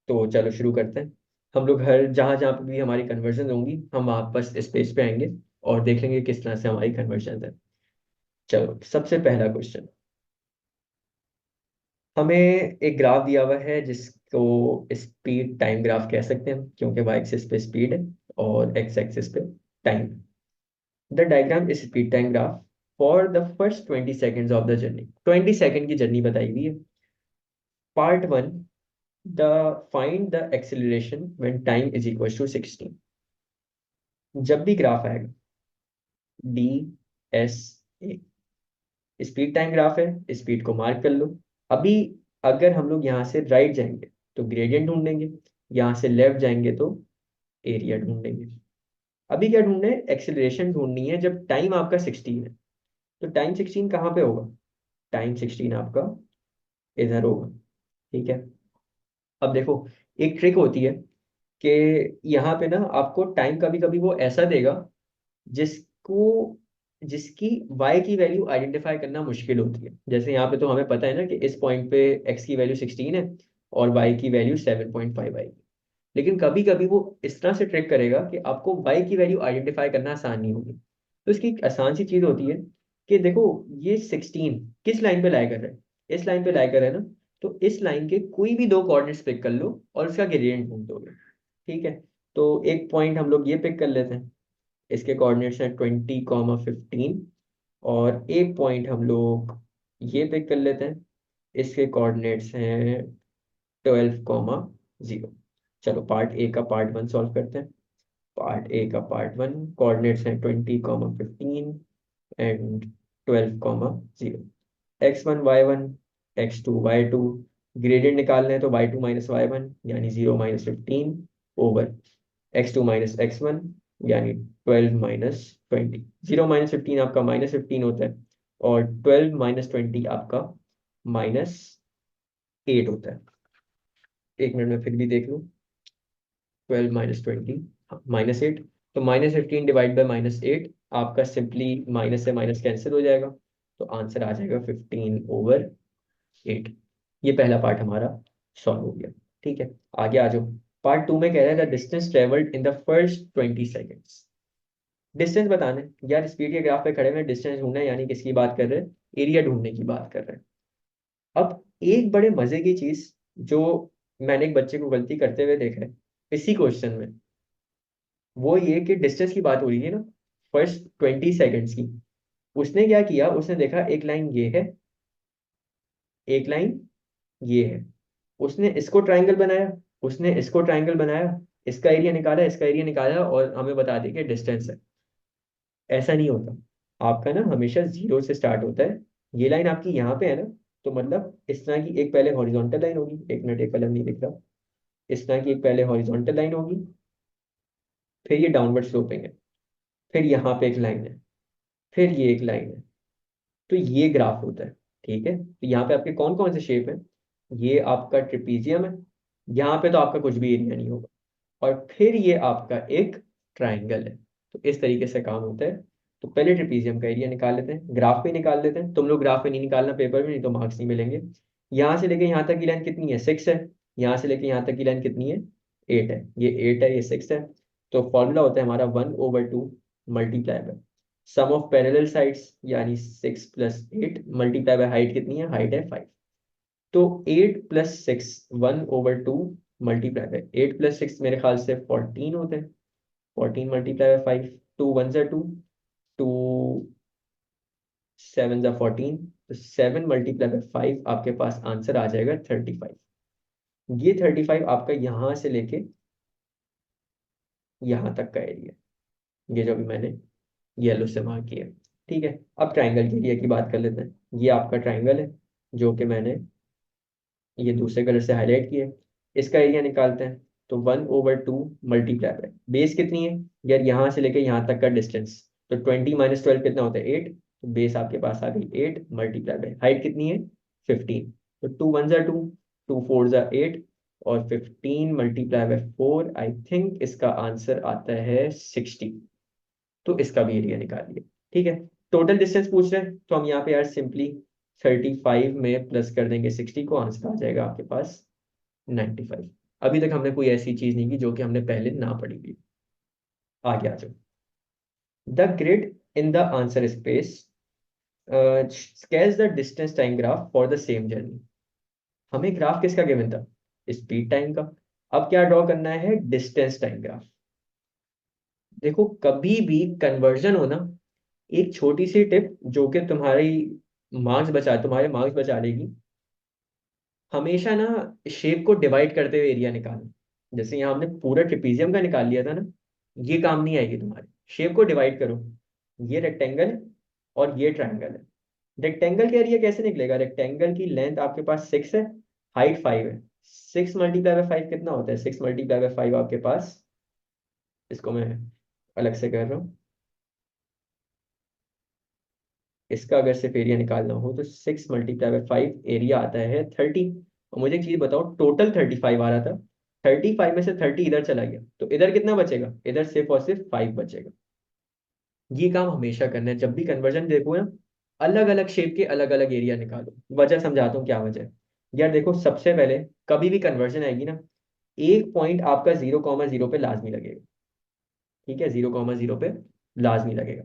तो चलो शुरू करते हैं। हम लोग हर जहाँ जहाँ पे भी हमारी कन्वर्जन होंगी हम वापस इस पेज पे आएंगे और देख लेंगे किस तरह से हमारी कन्वर्जन है। चलो सबसे पहला क्वेश्चन। हमें एक ग्राफ दिया हुआ है जिसको स्पीड टाइम ग्राफ कह सकते हैं क्योंकि वाई एक्सिस पे स्पीड है और एक्स एक्सिस पे time. The diagram is speed time graph for the first 20 seconds of the journey. 20 second की जर्नी बताई हुई है। Part one, the find the acceleration when time is equal to 16। जब भी ग्राफ आएगा D S A, speed time graph है, speed को mark कर लो। अभी अगर हम लोग यहाँ से राइट जाएंगे तो ग्रेडियंट ढूंढेंगे, यहाँ से लेफ्ट जाएंगे तो एरिया ढूंढेंगे। अभी क्या ढूंढना है? एक्सेलरेशन ढूंढनी है जब टाइम आपका 16 है। तो टाइम 16 कहाँ पे होगा? टाइम 16 आपका इधर होगा। ठीक है। अब देखो, एक ट्रिक होती है कि यहाँ पे ना आपको टाइम कभी कभी वो ऐसा देगा जिसको जिसकी y की वैल्यू आइडेंटिफाई करना मुश्किल होती है। जैसे यहाँ पे तो हमें पता है ना कि इस पॉइंट पे x की वैल्यू 16 है और y की वैल्यू 7.5 आएगी। लेकिन कभी कभी वो इस तरह से ट्रिक करेगा कि आपको y की वैल्यू आइडेंटिफाई करना आसान नहीं होगी। तो इसकी एक आसान सी चीज होती है कि देखो, ये 16 किस लाइन पे लाई कर रहा है? इस लाइन पे लाई कर रहा है ना। तो इस लाइन के कोई भी दो कोऑर्डिनेट्स पिक कर लो और उसका ग्रेडियंट ढूंढ दोगे। ठीक है। तो एक पॉइंट हम लोग ये पिक कर लेते हैं, इसके कोऑर्डिनेट्स हैं 20, 15। और एक पॉइंट हम लोग ये पिक कर लेते हैं, इसके कोऑर्डिनेट्स हैं 12, 0। चलो पार्ट ए का पार्ट वन सॉल्व करते हैं। पार्ट ए का पार्ट वन, कोऑर्डिनेट्स हैं 20, 15 and 12, 0। x1 y1, x2 y2। Gradient निकालना है तो y2 - y1 यानी 0 - 15 ओवर x2 - x1 यानी 12 - 20। 0 - 15 आपका -15 होता है और 12 - 20 आपका -8 होता है। एक मिनट में फिर भी देख लो। 12 - 20 -8। तो -15 डिवाइड बाई -8 आपका सिंपली माइनस से माइनस कैंसिल हो जाएगा। तो आंसर आ जाएगा 15/8। ये पहला पार्ट हमारा सॉल्व हो गया। ठीक है, आगे आ जाओ। पार्ट टू में कह रहा है the distance travelled in the first 20 seconds. Distance बताना है यार, स्पीड के ग्राफ पे खड़े हुए डिस्टेंस ढूंढना है, यानी किसकी बात कर रहे हैं? एरिया ढूंढने की बात कर रहे हैं। अब एक बड़े मजे की चीज जो मैंने एक बच्चे को गलती करते हुए देखा है इसी क्वेश्चन में, वो ये कि डिस्टेंस की बात हो रही है ना, फर्स्ट 20 सेकेंड्स की। उसने क्या किया, उसने देखा एक लाइन ये है, एक लाइन ये है। उसने इसको ट्रायंगल बनाया, उसने इसको ट्रायंगल बनाया, इसका एरिया निकाला, इसका एरिया निकाला और हमें बता दी कि डिस्टेंस है। ऐसा नहीं होता। आपका ना हमेशा जीरो से स्टार्ट होता है। ये लाइन आपकी यहाँ पे है ना, तो मतलब इस तरह की एक पहले हॉरिजॉन्टल लाइन होगी। एक मिनट, एक कलम नहीं दिख रहा। इस तरह की एक पहले हॉरिजॉन्टल लाइन होगी, फिर ये डाउनवर्ड स्लोपिंग है, फिर यहाँ पे एक लाइन है, फिर ये एक लाइन है। तो ये ग्राफ होता है। ठीक है, तो यहाँ पे आपके कौन कौन से शेप है? ये आपका ट्रिपीजियम है, यहाँ पे तो आपका कुछ भी एरिया नहीं होगा। और फिर ये आपका एक ट्राइंगल है। तो इस तरीके से काम होता है। तो पहले ट्रिपीजियम का एरिया निकाल लेते हैं, ग्राफ पे निकाल लेते हैं। तुम लोग ग्राफ पे नहीं निकालना पेपर में, नहीं तो मार्क्स नहीं मिलेंगे। यहाँ से लेके यहाँ तक की लाइन कितनी है? 6 है। यहाँ से लेके यहाँ तक की लाइन कितनी है? 8 है। ये 8 है, ये 6 है। तो फॉर्मूला होता है हमारा 1/2 multiply by sum of parallel sides, यानी 6 + 8 मल्टीप्लाई बाय हाइट कितनी है? हाइट है 5। तो 8 + 6, 1/2 मल्टीप्लाई बाय 8 + 6 मेरे ख्याल से 14 होते हैं। 14 मल्टीप्लाई बाय 5, 2 1 2, 2 7 14। तो 7 मल्टीप्लाई बाय 5 आपके पास आंसर आ जाएगा 35। ये 35 आपका यहाँ से लेके यहाँ तक का एरिया, ये जो भी मैंने येलो से मार्क किया। ठीक है, अब ट्राइंगल के एरिया की बात कर लेते हैं। ये आपका ट्राइंगल है जो कि मैंने ये दूसरे कलर से हाईलाइट किया है। इसका एरिया निकालते हैं। तो 1/2 मल्टीप्लाई बाय बेस कितनी है यार, यहाँ से लेके यहाँ तक का डिस्टेंस। तो 20 - 12 कितना होता है? 8। तो बेस आपके पास आ गई 8 मल्टीप्लाई बाय हाइट कितनी है? 15। तो 2 1 2, 2 4 8 और 15 मल्टीप्लाई बाय 4, आई थिंक इसका आंसर आता है 60। तो इसका भी एरिया निकालिए। ठीक है, टोटल डिस्टेंस पूछ रहे हैं तो हम यहाँ पे यार सिंपली 35 में प्लस कर देंगे 60 को, आंसर आ जाएगा आपके पास 95। अभी तक हमने कोई ऐसी चीज नहीं की जो कि हमने पहले ना पढ़ी थी। आगे आ जाओ। The grid in the answer space sketch the distance time graph for the same journey. हमें ग्राफ किसका गिवन था? स्पीड टाइम का। अब क्या ड्रॉ करना है? Distance time graph. देखो कभी भी कन्वर्जन हो ना, एक छोटी सी टिप जो कि तुम्हारे मार्क्स बचा लेगी। हमेशा ना शेप को डिवाइड करते हुए एरिया निकालना। जैसे यहाँ हमने पूरा ट्रेपीजियम का निकाल लिया था ना, ये काम नहीं आएगी तुम्हारे। शेप को डिवाइड करो। ये रेक्टेंगल है और ये ट्रायंगल है। रेक्टेंगल का एरिया कैसे निकलेगा? रेक्टेंगल की लेंथ आपके पास 6 है, हाइट 5 है। 6 मल्टीप्लाई बाय 5 कितना होता है? 6 मल्टीप्लाई बाय 5 आपके पास, इसको मैं अलग से कर रहा हूँ। इसका अगर सिर्फ एरिया निकालना हो तो 6 × 5 एरिया आता है 30। और मुझे एक चीज बताओ, टोटल 35 आ रहा था। 35 में से 30 इधर चला गया, तो इधर कितना बचेगा? इधर सिर्फ और सिर्फ 5 बचेगा। ये काम हमेशा करना है जब भी कन्वर्जन देखो ना। अलग अलग शेप के अलग अलग एरिया निकालो। वजह समझाता हूँ क्या वजह है। यार देखो, सबसे पहले कभी भी कन्वर्जन आएगी ना, एक पॉइंट आपका 0,0 पे लाजमी लगेगा। ठीक है, 0,0 पे लाजमी लगेगा।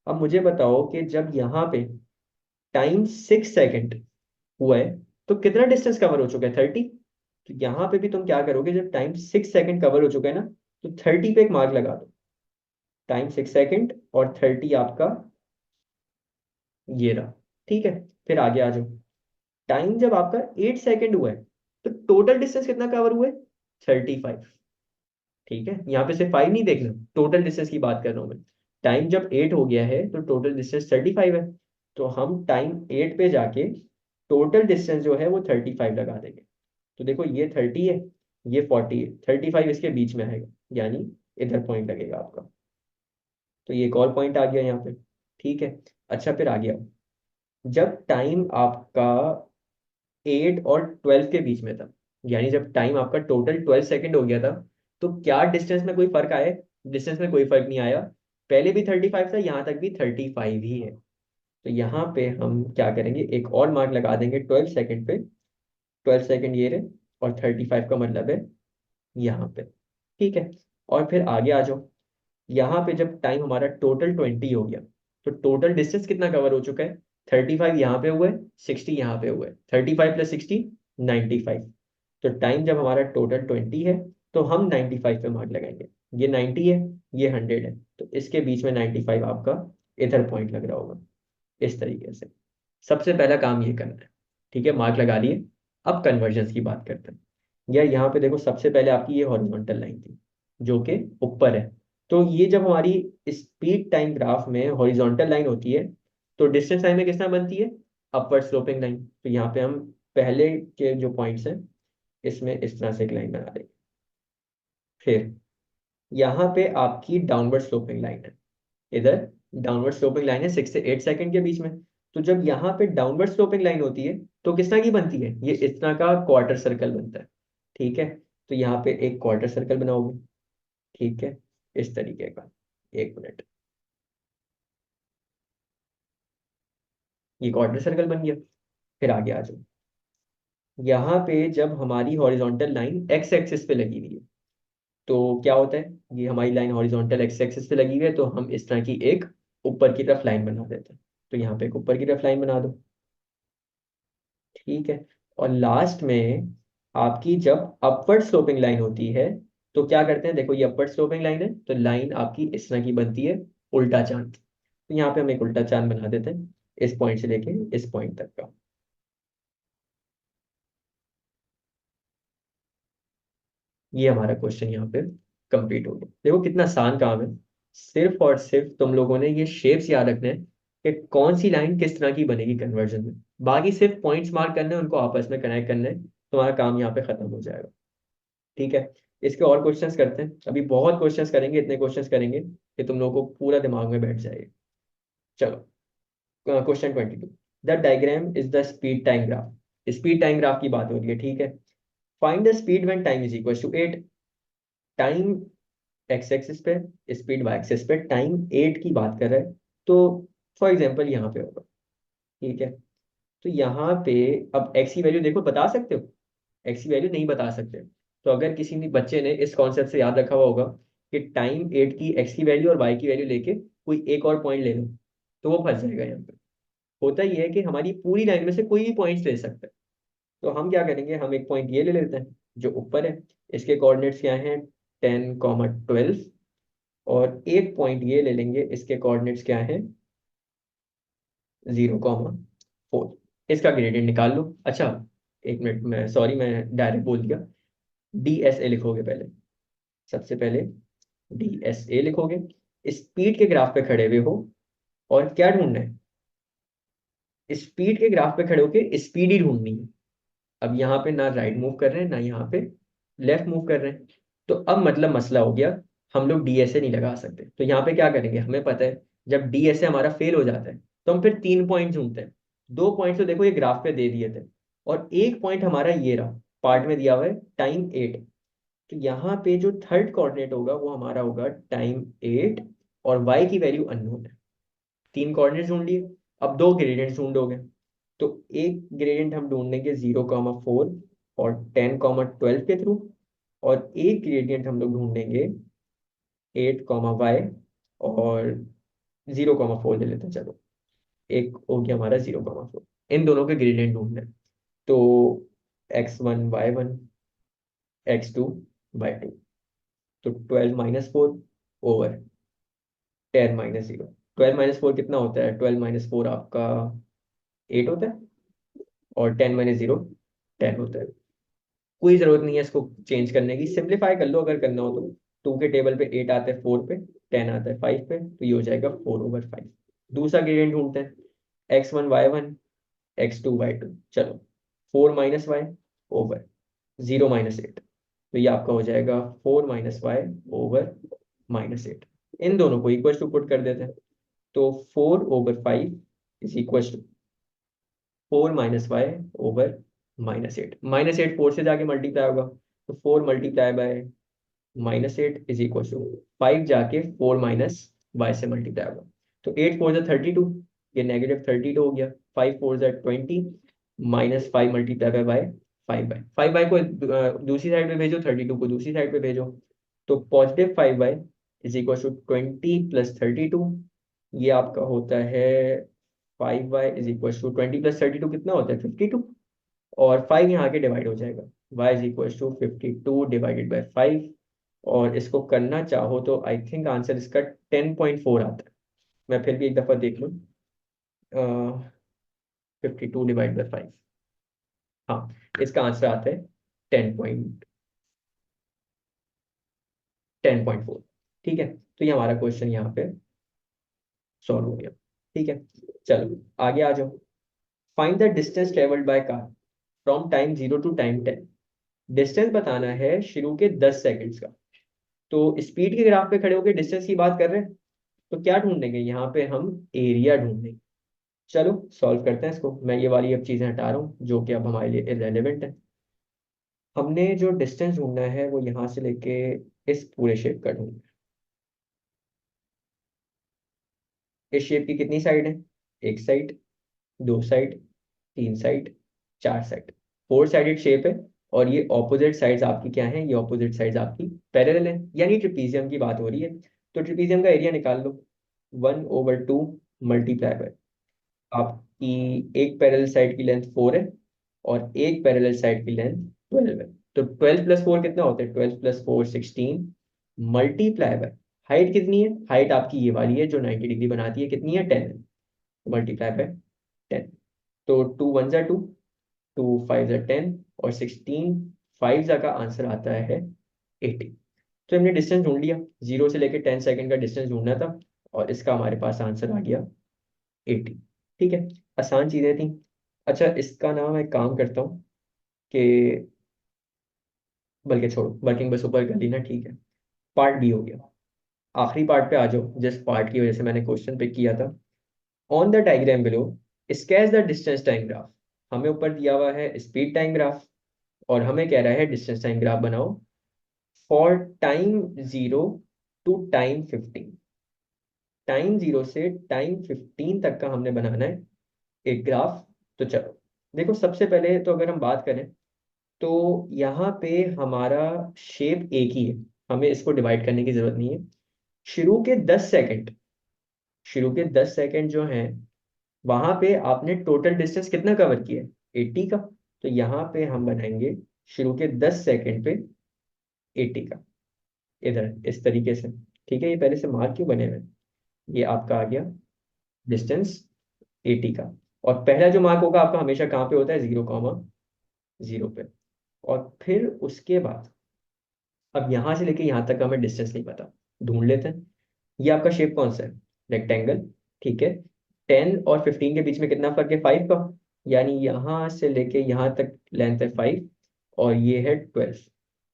अब मुझे बताओ कि जब यहाँ पे टाइम 6 सेकेंड हुआ है, तो कितना डिस्टेंस कवर हो चुका है? 30। तो यहाँ पे भी तुम क्या करोगे, जब टाइम 6 सेकेंड कवर हो चुका है ना, तो 30 पे एक मार्क लगा दो। टाइम 6 सेकेंड और 30 आपका ये रहा। ठीक है, फिर आगे आ जाओ। टाइम जब आपका 8 सेकेंड हुआ है, तो टोटल डिस्टेंस कितना कवर हुआ है? 35। ठीक है, यहाँ पे सिर्फ 5 नहीं देखना, टोटल डिस्टेंस की बात कर रहा हूँ मैं। टाइम जब 8 हो गया है तो टोटल डिस्टेंस 35 है। तो हम टाइम 8 पे जाके टोटल डिस्टेंस जो है वो 35 लगा देंगे। तो देखो ये 30 है, ये 40 है, 35 इसके बीच में आएगा, यानी इधर पॉइंट लगेगा आपका। तो ये एक और पॉइंट आ गया यहाँ पे। ठीक है। अच्छा, फिर आ गया। जब टाइम आपका 8 और 12 के बीच में था, यानी जब टाइम आपका टोटल 12 सेकेंड हो गया था, तो क्या डिस्टेंस में कोई फर्क आया? डिस्टेंस में कोई फर्क नहीं आया। पहले भी 35 था, यहाँ तक भी 35 ही है। तो यहाँ पे हम क्या करेंगे, एक और मार्क लगा देंगे 12 सेकेंड पे। 12 सेकेंड ये रहे, और 35 का मतलब है यहाँ पे। ठीक है। और फिर आगे आ जाओ। यहाँ पे जब टाइम हमारा टोटल 20 हो गया, तो टोटल डिस्टेंस कितना कवर हो चुका है? 35 यहाँ पे हुआ है, 60 यहाँ पे हुआ है, 35 + 60 95। तो टाइम जब हमारा टोटल 20 है, तो हम 95 पे मार्क लगाएंगे। ये 90 है, ये 100 है, तो इसके बीच में 95 आपका इधर पॉइंट लग रहा होगा, इस तरीके से। सबसे पहला काम ये करना है। ठीक है, मार्क लगा लिए। अब कन्वर्जन्स की बात करते हैं। या यहाँ पे देखो, सबसे पहले आपकी ये हॉरिजॉन्टल लाइन थी जो कि ऊपर है। तो ये जब हमारी स्पीड टाइम ग्राफ में हॉरिजॉन्टल लाइन होती है, तो डिस्टेंस टाइम में किस तरह बनती है? Upward sloping line. तो यहाँ पे हम पहले के जो पॉइंट्स हैं, इसमें इस तरह से एक लाइन बना देंगे। फिर यहाँ पे आपकी डाउनवर्ड स्लोपिंग लाइन है। इधर डाउनवर्ड स्लोपिंग लाइन है 6 से 8 सेकंड के बीच में। तो जब यहाँ पे डाउनवर्ड स्लोपिंग लाइन होती है, तो किस तरह की बनती है? ये इस तरह का क्वार्टर सर्कल बनता है। ठीक है, तो यहाँ पे एक क्वार्टर सर्कल बनाओगे। ठीक है, इस तरीके का। एक मिनट, ये क्वार्टर सर्कल बन गया। फिर आगे आ जाओ। यहाँ पे जब हमारी हॉरिजॉन्टल लाइन एक्स एक्सिस पे लगी हुई है, तो क्या होता है? ये हमारी लाइन हॉरिजॉन्टल एक्स एक्सिस पे लगी हुई है, तो हम इस तरह की एक ऊपर की तरफ लाइन बना देते हैं। तो यहाँ पे एक ऊपर की तरफ लाइन बना दो। ठीक है। और लास्ट में आपकी जब अपवर्ड स्लोपिंग लाइन होती है, तो क्या करते हैं? देखो ये अपवर्ड स्लोपिंग लाइन है, तो लाइन आपकी इस तरह की बनती है, उल्टा चांद। तो यहाँ पे हम एक उल्टा चांद बना देते हैं, इस पॉइंट से लेके इस पॉइंट तक का। ये हमारा क्वेश्चन यहाँ पे कंप्लीट हो गया। देखो कितना आसान काम है। सिर्फ और सिर्फ तुम लोगों ने ये शेप्स याद रखने हैं कि कौन सी लाइन किस तरह की बनेगी कन्वर्जन में। बाकी सिर्फ पॉइंट्स मार्क करने हैं, उनको आपस में कनेक्ट करना है, तुम्हारा काम यहाँ पे खत्म हो जाएगा। ठीक है। इसके और क्वेश्चंस करते हैं, अभी बहुत क्वेश्चंस करेंगे, इतने क्वेश्चंस करेंगे कि तुम लोगों को पूरा दिमाग में बैठ जाएगा। चलो, question 22। The diagram is the speed time graph. Speed time graph की बात हो रही है। ठीक है। Find the speed when time is equal to 8। Time X axis पे, स्पीड वाई एक्सिस पे, टाइम 8 की बात कर रहे हैं। तो फॉर एग्जांपल यहाँ पे होगा। ठीक है। तो यहाँ पे अब एक्स की वैल्यू देखो, बता सकते हो? एक्स की वैल्यू नहीं बता सकते। तो अगर किसी भी बच्चे ने इस कॉन्सेप्ट से याद रखा हुआ होगा कि टाइम 8 की एक्स की वैल्यू और वाई की वैल्यू लेके कोई एक और पॉइंट ले लो, तो वो फंस जाएगा यहाँ पे। होता ही है कि हमारी पूरी लाइन में से कोई भी पॉइंट्स ले सकते हैं। तो हम क्या करेंगे, हम एक पॉइंट ये ले लेते हैं जो ऊपर है, इसके कोऑर्डिनेट्स क्या हैं, 10, 12, और एक पॉइंट ये ले लेंगे, इसके कोऑर्डिनेट्स क्या हैं, 0, 4। इसका ग्रेडियंट निकाल लो। अच्छा, एक मिनट, मैं सॉरी, मैं डायरेक्ट बोल दिया। DSA लिखोगे पहले, सबसे पहले DSA लिखोगे। स्पीड के ग्राफ पे खड़े हुए हो और क्या ढूंढना है, स्पीड के ग्राफ पे खड़े होके स्पीड ही ढूंढनी है। अब यहाँ पे ना राइट मूव कर रहे हैं ना यहाँ पे लेफ्ट मूव कर रहे हैं, तो अब मतलब मसला हो गया, हम लोग DSA नहीं लगा सकते। तो यहाँ पे क्या करेंगे, हमें पता है जब DSA हमारा फेल हो जाता है तो हम फिर 3 पॉइंट ढूंढते हैं। 2 पॉइंट तो देखो ये ग्राफ पे दे दिए थे, और एक पॉइंट हमारा ये रहा, पार्ट में दिया हुआ है टाइम 8। तो यहाँ पे जो थर्ड कोऑर्डिनेट होगा वो हमारा होगा टाइम 8, और वाई की वैल्यू अननोन है। 3 कोऑर्डिनेट ढूंढ लिए, अब 2 ग्रेडियंट ढूंढोगे। तो एक ग्रेडियंट हम ढूंढेंगे 0, 4 और 10, 12 के थ्रू, और एक ग्रेडियंट हम लोग ढूंढेंगे 8, Y और 0, 4 ले लेते हैं। चलो, एक हो गया हमारा 0, 4। इन दोनों के ग्रेडियंट ढूंढने हैं। तो X1, Y1, X2, Y2। तो 12 - 4/10 - 0। 12 - 4 कितना होता है, 12 - 4 आपका 8 होता है, और 10 - 0 10 होता है। कोई जरूरत नहीं है इसको चेंज करने की, सिंप्लीफाई कर लो अगर करना हो तो। 2 के टेबल पे 8 आता है 4 पे, 10 आता है 5 पे, तो ये हो जाएगा 4/5। दूसरा ग्रेडियंट ढूंढते हैं, X1, Y1, X2, Y2। चलो, 4 - Y/0 - 8, तो ये आपका हो जाएगा 4 - Y/-8। इन दोनों को इक्वल टू पुट कर देते हैं। तो 4/5 = 4 - Y/-8। -8, 4 से जाके मल्टीप्लाई होगा, तो 4 × -8 = -8 जाके 4 - Y से मल्टीप्लाई होगा। तो 8 × 4 = 32, ये -32 हो गया। 5 × 4 = 20, -5 × y 5y को दूसरी साइड पे भेजो, 32 को दूसरी साइड पे भेजो। तो +5y = 20 + 32, ये आपका होता है 5y = 20 + 32 कितना होता है, 52। और 5 यहाँ के डिवाइड हो जाएगा, y = 52 ÷ 5। और इसको करना चाहो तो आई थिंक आंसर इसका 10.4 आता है। मैं फिर भी एक दफ़ा देख लूँ। 52 ÷ 5, हाँ, इसका आंसर आता है 10.4। ठीक है, तो ये हमारा क्वेश्चन यहाँ पे सॉल्व हो गया। ठीक है, चलो आगे आ जाओ। Find the distance travelled by car from time 0 to time 10। Distance बताना है शुरू के 10 सेकंड्स का। तो स्पीड के ग्राफ पे खड़े होकर डिस्टेंस की बात कर रहे हैं, तो क्या ढूंढेंगे यहाँ पे, हम एरिया ढूंढेंगे। चलो सॉल्व करते हैं इसको। मैं ये वाली अब चीजें हटा रहा हूँ जो कि अब हमारे लिए इररेलेवेंट है। हमने जो डिस्टेंस ढूंढना है वो यहाँ से लेके इस पूरे शेप का ढूंढना है। इस शेप की कितनी साइड है, एक side, 2 side, 3 side, 4 side, 4 sided shape है। और ये ऑपोजिट साइड्स आपकी क्या है, ये ऑपोजिट साइड्स आपकी पैरेलल है, यानी ट्रिपीजियम की बात हो रही है। तो ट्रिपीजियम का एरिया निकाल लो, 1/2 मल्टीप्लाई बाय आपकी एक पैरेलल साइड की लेंथ 4 है, और एक पैरेलल साइड की लेंथ 12 है। तो 12 + 4 कितना होता है, 12 + 4 16, मल्टीप्लाई बाय हाइट कितनी है, हाइट आपकी ये वाली है जो 90 डिग्री बनाती है, कितनी है, 10 है, मल्टीप्लाई बाय 10। तो 2 × 1 = 2, 2 × 5 = 10, और 16 5 का आंसर आता है 80। तो हमने डिस्टेंस ढूंढ लिया, 0 से लेकर 10 सेकंड का डिस्टेंस ढूंढना था, और इसका हमारे पास आंसर आ गया 80। ठीक है, आसान चीजें थी। अच्छा, इसका ना मैं काम करता हूँ कि, बल्कि छोड़ो, वर्किंग बस ऊपर कर ली ना, ठीक है। पार्ट बी हो गया, आखिरी पार्ट पे आ जाओ, जिस पार्ट की वजह से मैंने क्वेश्चन पिक किया था। On the diagram below sketch the distance time graph. हमें ऊपर दिया हुआ है स्पीड टाइम ग्राफ, और हमें कह रहा है डिस्टेंस टाइम ग्राफ बनाओ for time 0 to time 15। Time 0 से टाइम 15 तक का हमने बनाना है एक ग्राफ। तो चलो देखो, सबसे पहले तो अगर हम बात करें तो यहाँ पे हमारा शेप एक ही है, हमें इसको डिवाइड करने की जरूरत नहीं है। शुरू के 10 सेकंड, शुरू के 10 सेकंड जो हैं, वहां पे आपने टोटल डिस्टेंस कितना कवर किया है, 80 का। तो यहाँ पे हम बनाएंगे शुरू के 10 सेकंड पे 80 का, इधर इस तरीके से। ठीक है, ये पहले से मार्क क्यों बने हुए हैं? ये आपका आ गया डिस्टेंस 80 का। और पहला जो मार्क होगा आपका हमेशा कहाँ पे होता है, 0,0 पे। और फिर उसके बाद अब यहाँ से लेके यहाँ तक हमें डिस्टेंस नहीं पता, ढूंढ लेते हैं। ये आपका शेप कौन सा है, रेक्टेंगल। ठीक है, 10 और 15 के बीच में कितना फर्क है, 5 का। यानी यहाँ से लेके यहाँ तक लेंथ है 5, और ये है 12।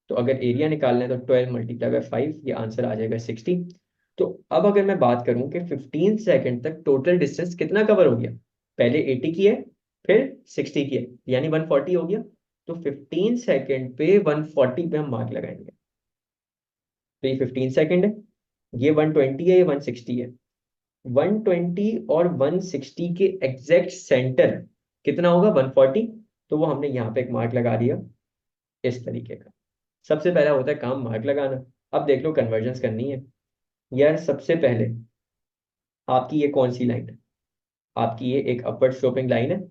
तो अगर एरिया निकालना है तो 12 × 5, ये आंसर आ जाएगा 60। तो अब अगर मैं बात करूं कि 15 सेकंड तक टोटल डिस्टेंस कितना कवर हो गया, पहले 80 की है, फिर 60 की है, यानी 140 हो गया। तो 15 सेकंड पे 140 पे हम मार्क लगाएंगे। तो ये 15 सेकंड है, ये 120 है, ये 160 है। 120 और 160 के एग्जैक्ट सेंटर कितना होगा, 140। तो वो हमने यहाँ पे एक मार्क लगा दिया इस तरीके का। सबसे पहला होता है काम मार्क लगाना। अब देख लो कन्वर्जन्स करनी है। यार सबसे पहले आपकी ये कौन सी लाइन है, आपकी ये एक अपवर्ड स्लोपिंग लाइन है।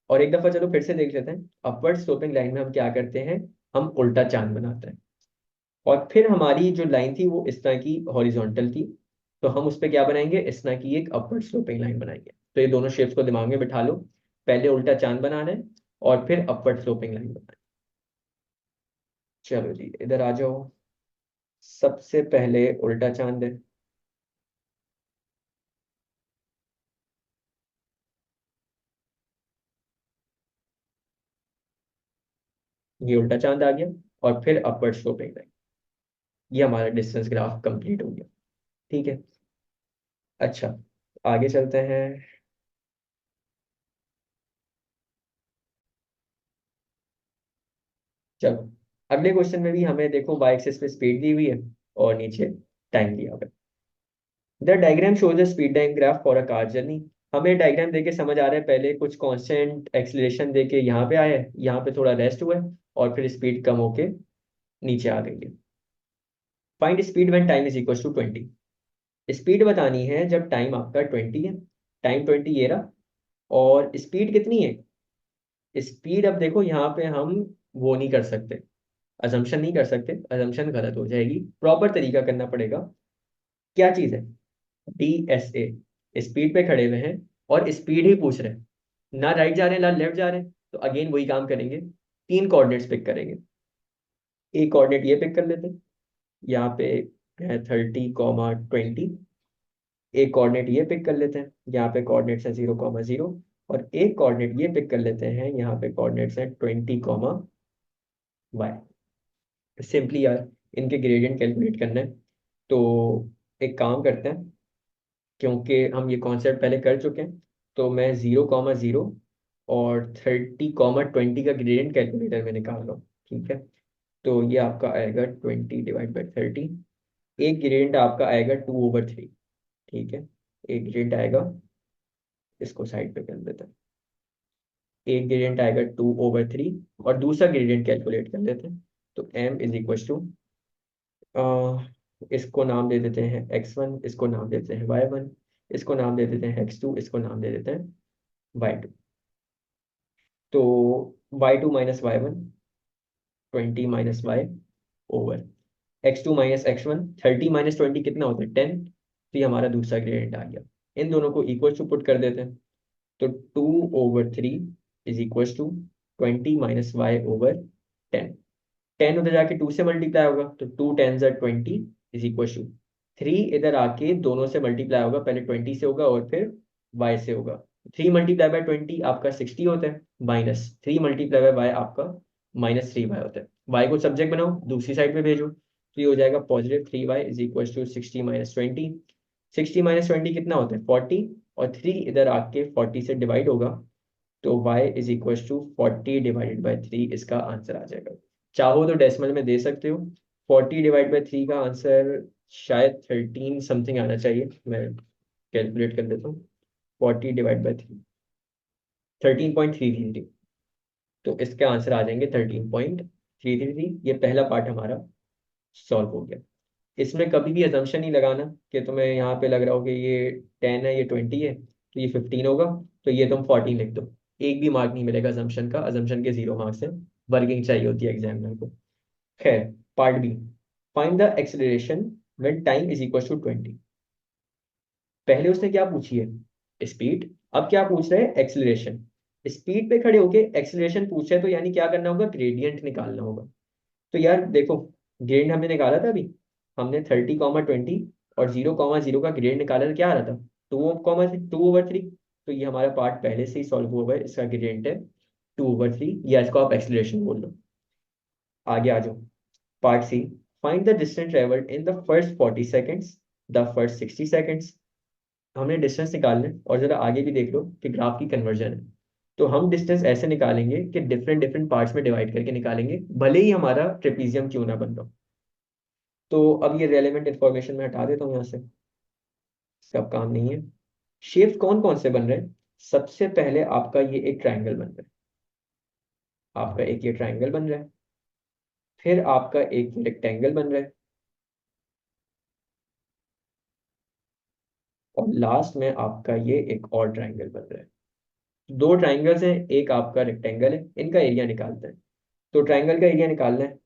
और एक दफा चलो फिर से देख लेते हैं, अपवर्ड स्लोपिंग लाइन में हम क्या करते हैं, हम उल्टा चांद बनाते हैं। और फिर हमारी जो लाइन थी वो इस तरह की हॉरिजॉन्टल थी, तो हम उस पर क्या बनाएंगे, इस तरह की एक अपवर्ड स्लोपिंग लाइन बनाएंगे। तो ये दोनों शेप्स को दिमाग में बिठा लो, पहले उल्टा चांद बनाना है और फिर अपवर्ड स्लोपिंग लाइन बनाना है। चलो जी इधर आ जाओ, सबसे पहले उल्टा चांद है। ये उल्टा चांद आ गया, और फिर अपवर्ड स्लोपिंग लाइन। ये हमारा डिस्टेंस ग्राफ कंप्लीट हो गया। ठीक है, अच्छा आगे चलते हैं। चलो अगले क्वेश्चन में भी हमें देखो वाई एक्सिस पे स्पीड दी हुई है और नीचे टाइम दिया हुआ है। The diagram shows a speed time graph for a car journey. हमें डायग्राम देके समझ आ रहा है, पहले कुछ कांस्टेंट एक्सीलरेशन देके यहाँ पे आया है, यहाँ पे थोड़ा रेस्ट हुआ है, और फिर स्पीड कम होके नीचे आ गई है। Find speed when time is equal to 20। Speed बतानी है जब टाइम आपका 20 है। टाइम 20 ये रहा, और स्पीड कितनी है। स्पीड अब देखो यहाँ पे हम वो नहीं कर सकते, अजम्पशन नहीं कर सकते, अजम्पशन गलत हो जाएगी, प्रॉपर तरीका करना पड़ेगा। क्या चीज है, DSA। स्पीड पे खड़े हुए हैं और स्पीड ही पूछ रहे हैं, ना राइट जा रहे हैं ना लेफ्ट जा रहे हैं। तो अगेन वही काम करेंगे, तीन कोऑर्डिनेट्स पिक करेंगे। एक कोऑर्डिनेट ये पिक कर लेते हैं, यहाँ पे है 30,20। एक कोऑर्डिनेट ये पिक कर लेते हैं, यहाँ पे कोऑर्डिनेट्स है 0,0। और एक कोऑर्डिनेट ये पिक कर लेते हैं, यहाँ पे कोऑर्डिनेट्स है 20,y। सिंपली यार इनके ग्रेडियंट कैलकुलेट करना है। तो एक काम करते हैं, क्योंकि हम ये कॉन्सेप्ट पहले कर चुके हैं, तो मैं 0,0 और 30,20 का ग्रेडियंट कैलकुलेटर में निकाल रहा हूँ। ठीक है, तो ये आपका आएगा 20/30। एक ग्रेडियंट आपका आएगा 2/3। ठीक है, एक ग्रेडियंट आएगा, इसको साइड पे कर देते हैं। एक ग्रेडियंट आएगा 2/3, और दूसरा ग्रेडियंट कैलकुलेट कर लेते हैं। तो m इज इक्वल टू, इसको नाम दे देते हैं x1, इसको नाम देते हैं y1, इसको नाम दे देते हैं x2, इसको नाम दे देते हैं y2। तो y2 - y1, 20 - y x2 - x1, 30 - 20 कितना होता है, 10। तो ये हमारा दूसरा ग्रेडियंट आ गया। इन दोनों को इक्वल टू पुट कर देते हैं। तो 2/3 इज इक्वल टू 20 - y/10। 10 उधर जाके 2 से मल्टीप्लाई होगा, तो 2 × 10 = 20 इज इक्वल टू 3। इधर आके दोनों से मल्टीप्लाई होगा, पहले 20 से होगा और फिर y से होगा। 3 × 20 आपका 60 होता है, -3 × y आपका -3y होता है। y को सब्जेक्ट बनाओ, दूसरी साइड पे भेजो, तो ये हो जाएगा +3y इज इक्वल टू 60 - 20। 60 - 20 कितना होता है, 40। और 3 इधर आके 40 से डिवाइड होगा, तो y इज इक्वल टू 40/3 इसका आंसर आ जाएगा। चाहो तो डेसिमल में दे सकते हो। 40/3 का आंसर शायद 13 समथिंग आना चाहिए, मैं कैलकुलेट कर देता हूँ। 40/3, 13.333। तो इसके आंसर आ जाएंगे 13.333। ये पहला पार्ट हमारा सॉल्व हो गया। इसमें कभी भी अजम्पशन नहीं लगाना कि तुम्हें यहाँ पे लग रहा हो कि ये 10 है, ये 20 है, तो ये 15 होगा, तो ये तुम 14 लिख दो। एक भी मार्क नहीं मिलेगा अजम्पशन का, अजम्पशन के 0 मार्क्स है। वर्किंग चाहिए होती है एग्जामिनर को। खैर, part B, find the acceleration when time is equal to 20। पहले उसने क्या पूछी है, स्पीड। अब क्या पूछ रहे हैं, एक्सेलरेशन। स्पीड पे खड़े होके एक्सेलरेशन पूछे तो यानी क्या करना होगा, ग्रेडियंट निकालना होगा। तो यार देखो, ग्रेड हमने निकाला था अभी, हमने 30, 20 और 0, 0 का ग्रेड निकाला था, क्या आ रहा था, 2, 2/3। तो ये हमारा पार्ट पहले से ही सॉल्व हुआ हुआ है, इसका ग्रेडियंट है 2/3, या इसको आप एक्सेलरेशन बोल लो। आगे आ जाओ, part C, find the distance travelled in the first 40 seconds, the first 60 seconds. हमने डिस्टेंस निकालना है, और जरा आगे भी देख लो कि ग्राफ की कन्वर्जन है। तो हम डिस्टेंस ऐसे निकालेंगे कि डिफरेंट डिफरेंट पार्ट्स में डिवाइड करके निकालेंगे, भले ही हमारा ट्रेपीजियम क्यों ना बन रहा हो। तो अब ये रेलेवेंट इन्फॉर्मेशन मैं हटा देता हूँ यहाँ से, सब काम नहीं है। शेप्स कौन कौन से बन रहे हैं, सबसे पहले आपका ये एक ट्राइंगल बन रहा है, आपका एक ये ट्राइंगल बन रहा है, फिर आपका एक रेक्टेंगल बन रहा है, और लास्ट में आपका ये एक और ट्राइंगल बन रहा है। दो ट्राइंगल्स हैं, एक आपका रेक्टेंगल है, इनका एरिया निकालते हैं। तो ट्राइंगल का एरिया निकालना है,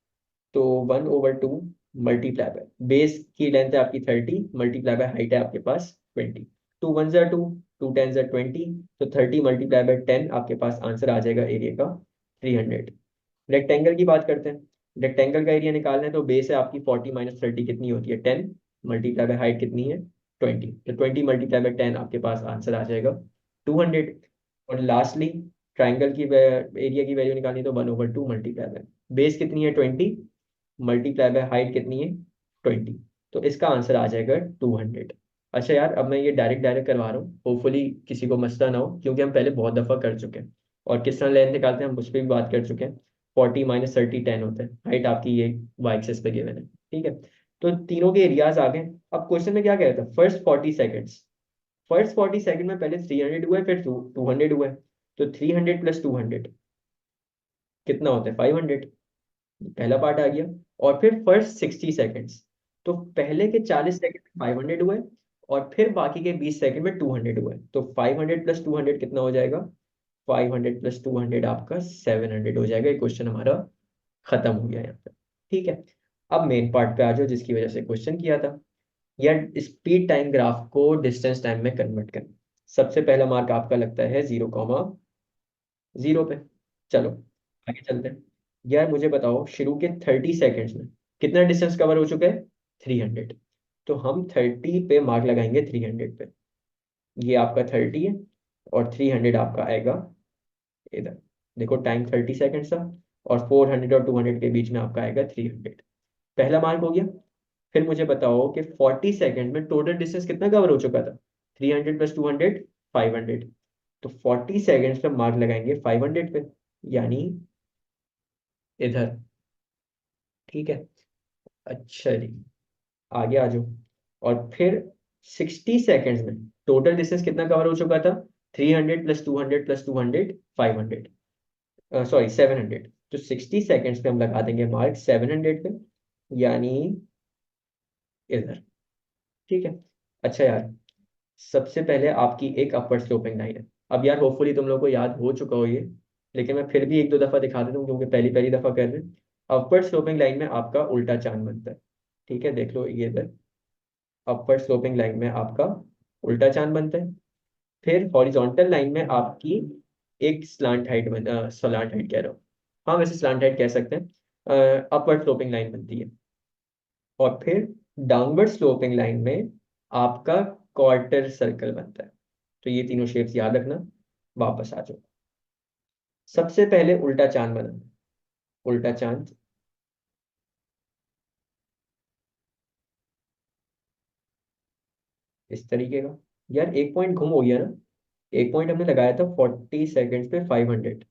तो 1/2 मल्टीप्लाई बाय, बेस की लेंथ है आपकी 30, मल्टीप्लाई बाय हाइट है आपके पास 20। 2 1 2, 2 10 20, तो 30 मल्टीप्लाई बाय 10 आपके पास आंसर आ जाएगा एरिया का 300। रेक्टेंगल की बात करते हैं, रेक्टेंगल का एरिया निकालना है, तो बेस है आपकी 40 - 30 कितनी होती है, 10, मल्टीप्लाई बाय हाइट कितनी है 20, तो 20 मल्टीप्लाई बाय 10 आपके पास आंसर आ जाएगा 200। और लास्टली ट्राइंगल की एरिया की वैल्यू निकालनी है, तो 1/2 मल्टीप्लाई बाय, बेस कितनी है 20, मल्टीप्लाई बाय हाइट कितनी है 20, तो इसका आंसर आ जाएगा 200। अच्छा यार, अब मैं ये डायरेक्ट डायरेक्ट करवा रहा हूँ, होपफुली किसी को मसला ना हो, क्योंकि हम पहले बहुत दफ़ा कर चुके हैं। और किस तरह लेंथ निकालते हैं हम उस पर भी बात कर चुके हैं। 40 - 30 10 होता है, हाइट आपकी ये वाई एक्सिस पे गिवन है, ठीक है। तो तीनों के एरियाज आ गए। अब क्वेश्चन में क्या कह रहा था, फर्स्ट 40 सेकेंड्स, फर्स्ट 40 सेकेंड में पहले 300 हुआ है, फिर 200 हुआ है, तो 300 + 200 कितना होता है 500, पहला पार्ट आ गया। और फिर फर्स्ट 60 सेकेंड्स, तो पहले के 40 सेकेंड में 500 हुए, और फिर बाकी के 20 सेकेंड में 200 हुए, तो 500 + 200 कितना हो जाएगा, 500 + 200 आपका 700 हो जाएगा। ये क्वेश्चन हमारा खत्म हो गया यहाँ पे, ठीक है। अब मेन पार्ट पे आ जाओ, जिसकी वजह से क्वेश्चन किया था, या स्पीड टाइम ग्राफ को डिस्टेंस टाइम में कन्वर्ट करना। सबसे पहला मार्क आपका लगता है 0,0 पे। चलो आगे चलते हैं। यार मुझे बताओ, शुरू के 30 सेकेंड्स में कितना डिस्टेंस कवर हो चुका है, 300। तो हम 30 पे मार्क लगाएंगे 300 पे, ये आपका 30 है, और 300 आपका आएगा इधर। देखो टाइम 30 सेकेंड्स था, और 400 और 200 के बीच में आपका आएगा 300। पहला मार्क हो गया। फिर मुझे बताओ कि 40 सेकेंड में टोटल डिस्टेंस कितना कवर हो चुका था, 300 + 200 500। तो 40 सेकेंड्स पे मार्क लगाएंगे 500 पे, यानी इधर, ठीक है। अच्छा जी, आगे आ जाओ। और फिर 60 सेकेंड्स में टोटल डिस्टेंस कितना कवर हो चुका था, 300 + 200 + 200 500, सॉरी 700। तो 60 सेकेंड्स पे हम लगा देंगे मार्क 700 पे, यानी इधर, ठीक है। अच्छा यार, सबसे पहले आपकी एक अपर स्लोपिंग लाइन है। अब यार होपफुली तुम लोग को याद हो चुका हो ये, लेकिन मैं फिर भी एक दो दफा दिखा देता हूँ, क्योंकि पहली पहली दफा कर रहे हैं। अपर स्लोपिंग लाइन में आपका उल्टा चांद बनता है, ठीक है, देख लो ये इधर। अपर स्लोपिंग लाइन में आपका उल्टा चांद बनता है। फिर हॉरिजॉन्टल लाइन में आपकी एक स्लांट हाइट कह रहा हूँ, हाँ वैसे स्लांट हाइट कह सकते हैं, अपर स्लोपिंग लाइन बनती है। और फिर डाउनवर्ड स्लोपिंग लाइन में आपका क्वार्टर सर्कल बनता है। तो ये तीनों शेप्स याद रखना। वापस आ जाओ, सबसे पहले उल्टा चांद बना, उल्टा चांद इस तरीके का। यार एक पॉइंट गुम हो गया ना, एक पॉइंट हमने लगाया था 40 सेकेंड्स पे 500,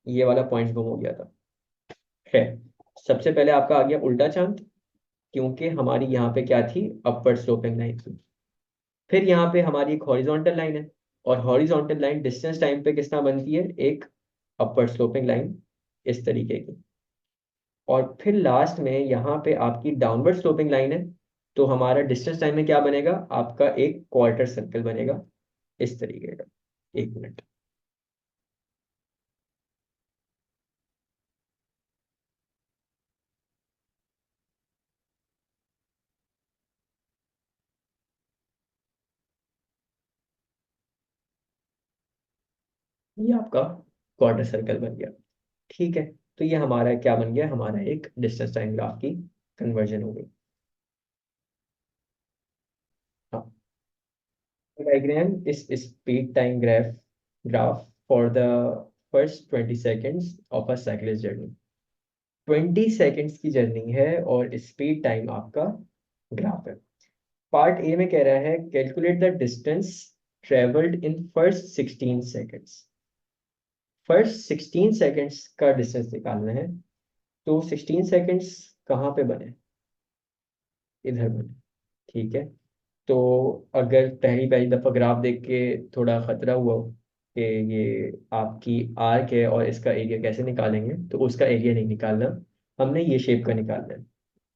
ये वाला पॉइंट गुम हो गया था। है, सबसे पहले आपका आ गया उल्टा चांद, क्योंकि हमारी यहाँ पे क्या थी, अपवर्ड स्लोपिंग लाइन थी। फिर यहाँ पे हमारी एक हॉरिजॉन्टल लाइन है, और हॉरिजॉन्टल लाइन डिस्टेंस टाइम पे किस तरह बनती है, एक अपवर्ड स्लोपिंग लाइन इस तरीके की, और फिर लास्ट में यहाँ पे आपकी डाउनवर्ड स्लोपिंग लाइन है, तो हमारा डिस्टेंस टाइम में क्या बनेगा, आपका एक क्वार्टर सर्कल बनेगा इस तरीके का। 1 मिनट। ये आपका क्वार्टर सर्कल बन गया। ठीक है, तो ये हमारा क्या बन गया, हमारा एक डिस्टेंस टाइम ग्राफ की कन्वर्जन हो गई। हाँ, डायग्राम इस speed time graph for the first 20 seconds of a cyclist journey. 20 seconds की जर्नी है और स्पीड टाइम आपका ग्राफ है। पार्ट ए में कह रहा है calculate the distance travelled in first 16 seconds. First 16 seconds का डिस्टेंस निकालना है। तो 16 सेकेंड्स कहाँ पे बने, इधर बने। ठीक है, तो अगर पहली पहली दफा ग्राफ देख के थोड़ा खतरा हुआ हो कि ये आपकी आर्क है और इसका एरिया कैसे निकालेंगे, तो उसका एरिया नहीं निकालना, हमने ये शेप का निकालना है।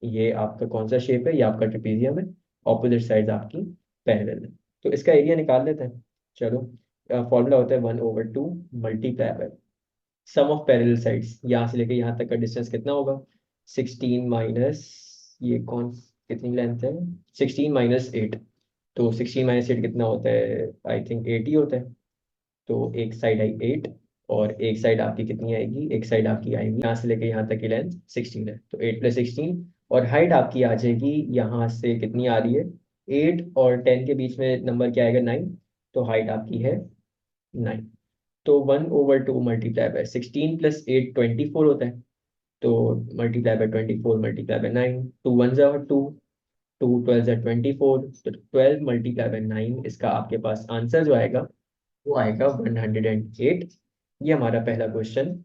ये आपका कौन सा शेप है, ये आपका ट्रेपेजियम है, ऑपोजिट साइड आपकी पैरेलल है। तो इसका एरिया निकाल लेते हैं। चलो, फॉर्मूला होता है 1/2 multiply by sum of parallel sides. यहाँ से लेके यहाँ तक का डिस्टेंस कितना होगा, 16 माइनस, ये कौन कितनी लेंथ है, 16 - 8। तो 16 - 8 कितना होता है, आई थिंक 8 ही होता है। तो एक साइड आई 8, और एक साइड आपकी कितनी आएगी, एक साइड आपकी आएगी यहाँ से लेके यहाँ तक की लेंथ 16 है, तो 8 + 16। और हाइट आपकी आ जाएगी यहाँ से कितनी आ रही है, 8 और 10 के बीच में नंबर क्या आएगा, 9। तो हाइट आपकी है 9। तो 1/2 मल्टीप्लाई बाय 16 + 8 24 होता है। तो मल्टीप्लाई बाय 24 मल्टीप्लाई बाय 9, 2 1 = 2, 2 12 = 24, तो 12 मल्टीप्लाई बाय 9, इसका आपके पास आंसर जो आएगा वो आएगा 108। ये हमारा पहला क्वेश्चन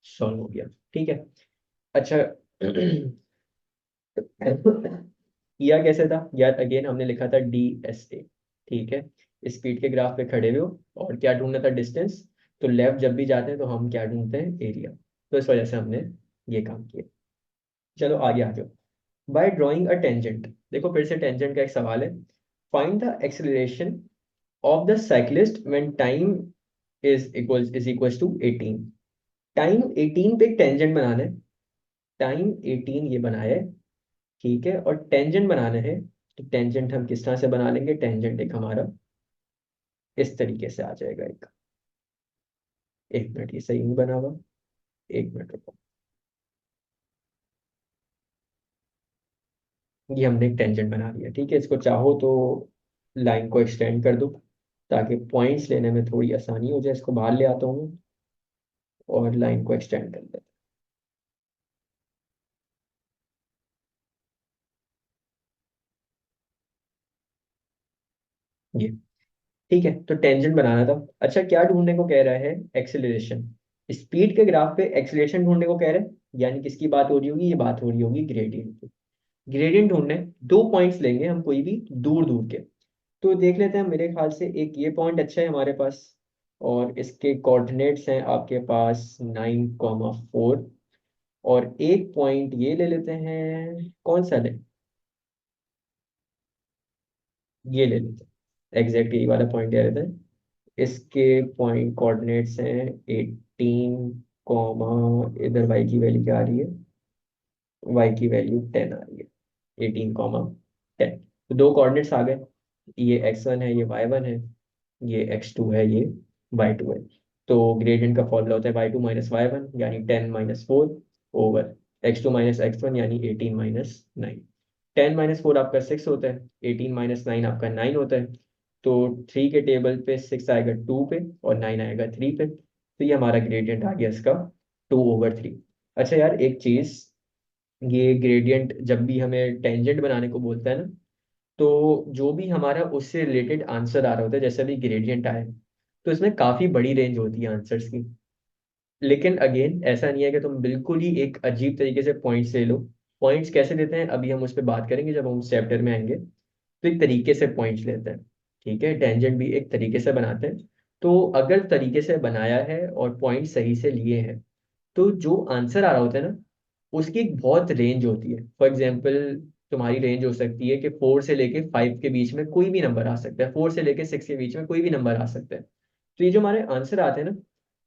सॉल्व हो गया। ठीक है। अच्छा, किया कैसे था यार, अगेन हमने लिखा था DSA। ठीक है, स्पीड के ग्राफ पे खड़े हुए हो और क्या ढूंढना था, डिस्टेंस। तो लेफ्ट जब भी जाते हैं तो हम क्या ढूंढते हैं, एरिया। तो इस वजह से हमने ये काम किया। चलो आगे आ जाओ। बाय ड्रॉइंग अ टेंजेंट, देखो फिर से टेंजेंट का एक सवाल है। Find the acceleration of the cyclist when time is equals to 18। Time 18 पे एक टेंजेंट बनाना है। टाइम 18 ये बनाया है। ठीक है, और टेंजेंट बनाना है। तो टेंजेंट हम किस तरह से बना लेंगे, टेंजेंट एक हमारा इस तरीके से आ जाएगा एक। 1 मिनट, ये सही नहीं बना हुआ, 1 मिनट रुको। ये हमने एक टेंजेंट बना लिया। ठीक है, इसको चाहो तो लाइन को एक्सटेंड कर दो ताकि पॉइंट्स लेने में थोड़ी आसानी हो जाए। इसको बाहर ले आता हूँ और लाइन को एक्सटेंड कर देता हूँ ये। ठीक है, तो टेंजेंट बनाना था। अच्छा, क्या ढूंढने को कह रहा है, एक्सेलरेशन। स्पीड के ग्राफ पे एक्सेलरेशन ढूंढने को कह रहा है, यानी किसकी बात हो रही होगी, ये बात हो रही होगी ग्रेडियंट की। ग्रेडियंट ढूंढने 2 पॉइंट्स लेंगे हम, कोई भी दूर दूर के। तो देख लेते हैं, मेरे ख्याल से एक ये पॉइंट अच्छा है हमारे पास, और इसके कोऑर्डिनेट्स हैं आपके पास 9,4। और एक पॉइंट ये ले लेते हैं, कौन सा ले, ये ले लेते हैं, एग्जैक्ट यही वाला पॉइंट ले लेते हैं। इसके पॉइंट कोऑर्डिनेट्स हैं 18, कॉमा, इधर वाई की वैल्यू क्या आ रही है, वाई की वैल्यू 10 आ रही है, 18, 10। तो दो कोऑर्डिनेट्स आ गए, ये x1 है, ये y1 है, ये x2 है, ये y2 है। तो ग्रेडियंट का फॉर्मूला होता है y2 - y1 यानी 10 - 4 ओवर x2 - x1 यानी 18 - 9। 10 - 4 आपका 6 होता है, 18 - 9 आपका 9 होता है। तो 3 के टेबल पे 6 आएगा 2 पे और 9 आएगा 3 पे, तो ये हमारा ग्रेडियंट आ गया इसका 2/3। अच्छा यार, एक चीज, ये ग्रेडियंट जब भी हमें टेंजेंट बनाने को बोलता है ना, तो जो भी हमारा उससे रिलेटेड आंसर आ रहा होता है, जैसे भी ग्रेडियंट आए, तो इसमें काफी बड़ी रेंज होती है आंसर्स की। लेकिन अगेन ऐसा नहीं है कि तुम बिल्कुल ही एक अजीब तरीके से पॉइंट्स ले लो। पॉइंट्स कैसे देते हैं अभी हम उस पर बात करेंगे जब हम उस चैप्टर में आएंगे। तो एक तरीके से पॉइंट्स लेते हैं। ठीक है, टेंजेंट भी एक तरीके से बनाते हैं। तो अगर तरीके से बनाया है और पॉइंट सही से लिए हैं, तो जो आंसर आ रहा होता है ना, उसकी एक बहुत रेंज होती है। फॉर एग्जाम्पल, तुम्हारी रेंज हो सकती है कि 4 से लेके 5 के बीच में कोई भी नंबर आ सकता है, 4 से लेके 6 के बीच में कोई भी नंबर आ सकता है। तो ये जो हमारे आंसर आते हैं ना,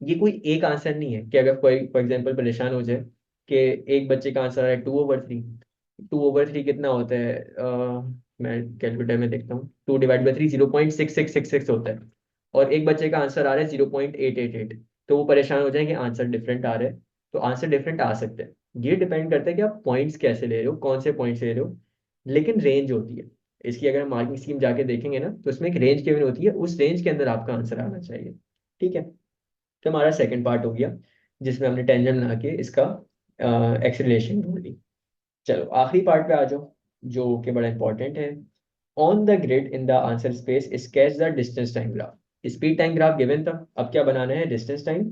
ये कोई एक आंसर नहीं है कि अगर कोई फॉर एग्जाम्पल परेशान हो जाए कि एक बच्चे का आंसर आ रहा है 2/3। 2/3 कितना होता है? मैं कैलकुलेटर में देखता हूँ। 2/3 0.6666 होता है। और एक बच्चे का आंसर आ रहा है 0.888। तो वो परेशान हो जाए कि आंसर डिफरेंट आ रहा है। तो आंसर डिफरेंट आ सकते हैं। ये डिपेंड करता है कि आप पॉइंट्स कैसे ले रहे हो, कौन से पॉइंट्स ले रहे हो। लेकिन रेंज होती है इसकी। अगर मार्किंग स्कीम जाके देखेंगे ना, तो उसमें एक रेंज गिवन होती है, उस रेंज के अंदर आपका आंसर आना चाहिए। ठीक है। तो हमारा सेकंड पार्ट हो गया, जिसमें हमने टेंजेंट बना के इसका एक्सीलरेशन ढूंढ ली। चलो आखिरी पार्ट पे आ जाओ, जो कि बड़ा इंपॉर्टेंट है। On the grid in the answer space sketch the distance time graph. Speed time graph given था, अब क्या बनाना है? Distance time